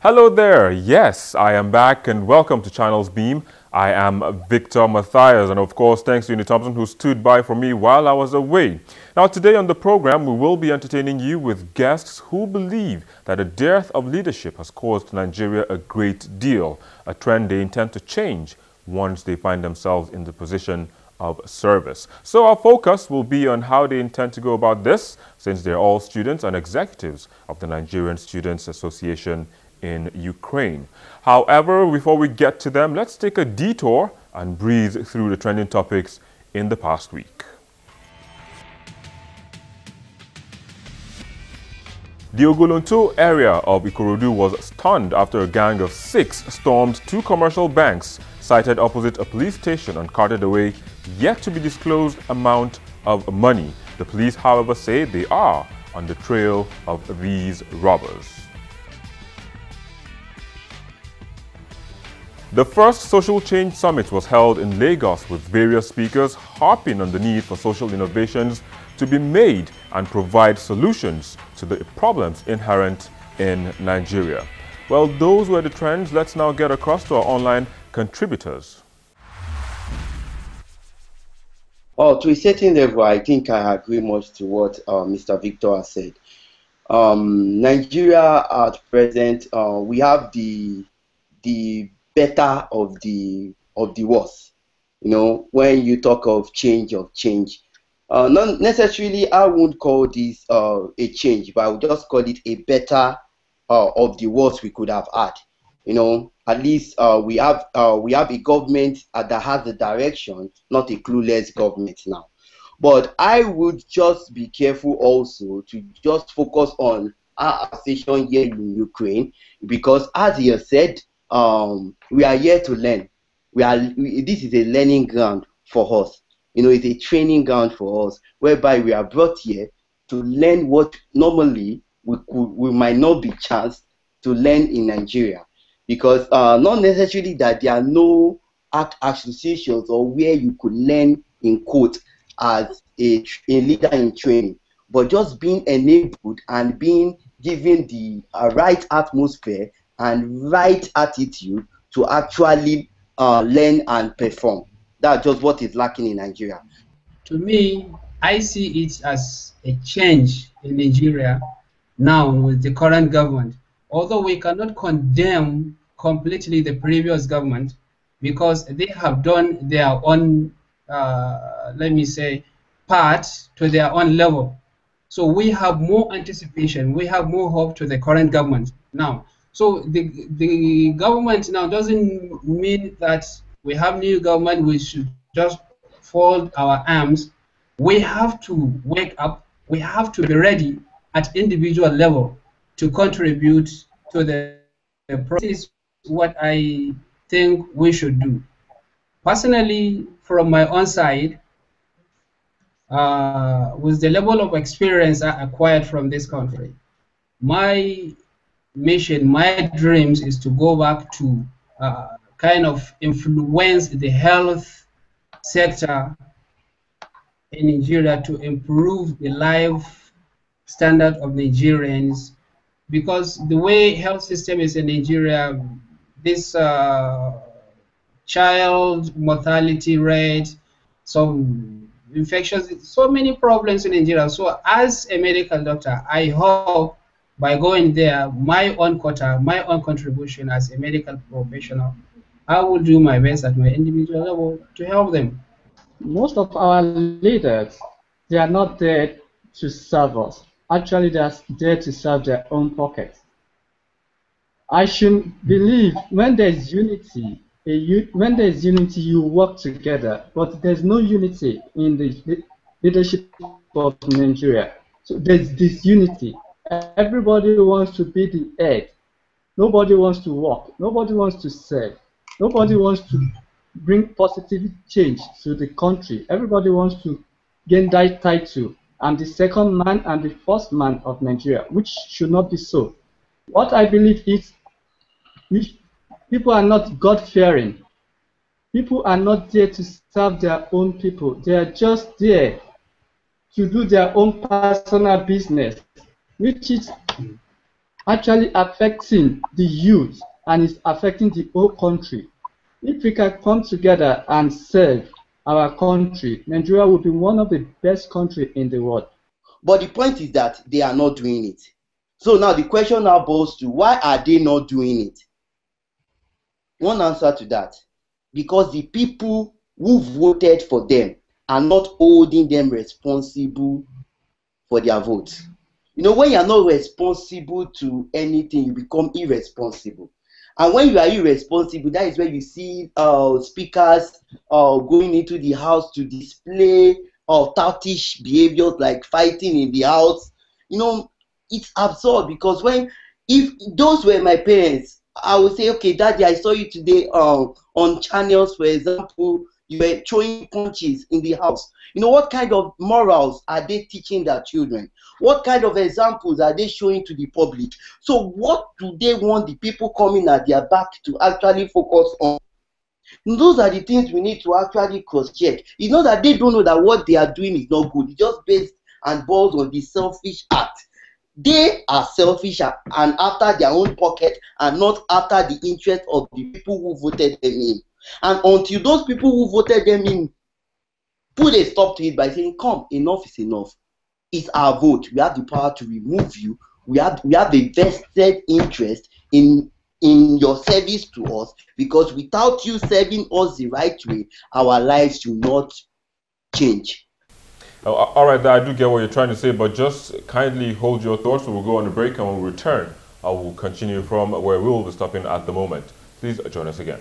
Hello there. Yes, I am back and welcome to Channels Beam. I am Victor Matthias, and of course, thanks to Uni Thompson who stood by for me while I was away. Now, today on the program, we will be entertaining you with guests who believe that a dearth of leadership has caused Nigeria a great deal, a trend they intend to change once they find themselves in the position of service. So our focus will be on how they intend to go about this, since they're all students and executives of the Nigerian Students Association in Ukraine. However, before we get to them, let's take a detour and breeze through the trending topics in the past week. The Ogolonto area of Ikorodu was stunned after a gang of 6 stormed 2 commercial banks sited opposite a police station and carted away yet to be disclosed amount of money. The police, however, say they are on the trail of these robbers. The first Social Change Summit was held in Lagos with various speakers harping on the need for social innovations to be made and provide solutions to the problems inherent in Nigeria. Well, those were the trends. Let's now get across to our online contributors. Oh, to a certain level, I think I agree much to what Mr. Victor has said. Nigeria at present, we have the better of the worst. You know, when you talk of change, not necessarily I won't call this a change, but I would just call it a better of the worst we could have had. You know, at least we have a government that has the direction, not a clueless government now. But I would just be careful also to just focus on our association here in Ukraine, because as he has said, we are here to learn. This is a learning ground for us. You know, it's a training ground for us, whereby we are brought here to learn what normally we might not be chanced to learn in Nigeria. Because not necessarily that there are no associations or where you could learn in quote as a leader in training, but just being enabled and being given the right atmosphere and right attitude to actually learn and perform. That's just what is lacking in Nigeria. To me, I see it as a change in Nigeria now with the current government. Although we cannot condemn completely the previous government, because they have done their own, let me say, part to their own level. So we have more anticipation, we have more hope to the current government now. So the government now doesn't mean that we have new government, we should just fold our arms. We have to wake up, we have to be ready at individual level to contribute to the process. What I think we should do. Personally, from my own side, with the level of experience I acquired from this country, my mission, my dreams is to go back to kind of influence the health sector in Nigeria to improve the life standard of Nigerians, because the way health system is in Nigeria, this child mortality rate, some infections, so many problems in Nigeria. So as a medical doctor, I hope by going there, my own quota, my own contribution as a medical professional, I will do my best at my individual level to help them. Most of our leaders, they are not there to serve us. Actually, they are there to serve their own pockets. I should believe when there's unity, you work together. But there's no unity in the leadership of Nigeria. So there's disunity. Everybody wants to be the head. Nobody wants to work. Nobody wants to serve. Nobody wants to bring positive change to the country. Everybody wants to gain that title. I'm the second man and the first man of Nigeria, which should not be so. What I believe is people are not God-fearing. People are not there to serve their own people. They are just there to do their own personal business, which is actually affecting the youth and it's affecting the whole country. If we can come together and serve our country, Nigeria will be one of the best countries in the world. But the point is that they are not doing it. So now the question now boils to, why are they not doing it? One answer to that: because the people who voted for them are not holding them responsible for their votes. You know, when you are not responsible to anything, you become irresponsible. And when you are irresponsible, that is where you see speakers going into the house to display toutish behaviors like fighting in the house. You know, it's absurd, because if those were my parents, I would say, okay, Daddy, I saw you today on channels, for example, you were throwing punches in the house. You know, what kind of morals are they teaching their children? What kind of examples are they showing to the public? So what do they want the people coming at their back to actually focus on? Those are the things we need to actually cross-check. It's not that they don't know that what they are doing is not good. It's just based and boils on the selfish act. They are selfish and after their own pocket, and not after the interest of the people who voted them in. And until those people who voted them in put a stop to it by saying, come, enough is enough. It's our vote. We have the power to remove you. We have a vested interest in your service to us, because without you serving us the right way, our lives will not change. All right, I do get what you're trying to say, but just kindly hold your thoughts. We'll go on a break, and we'll return. I will continue from where we will be stopping at the moment. Please join us again.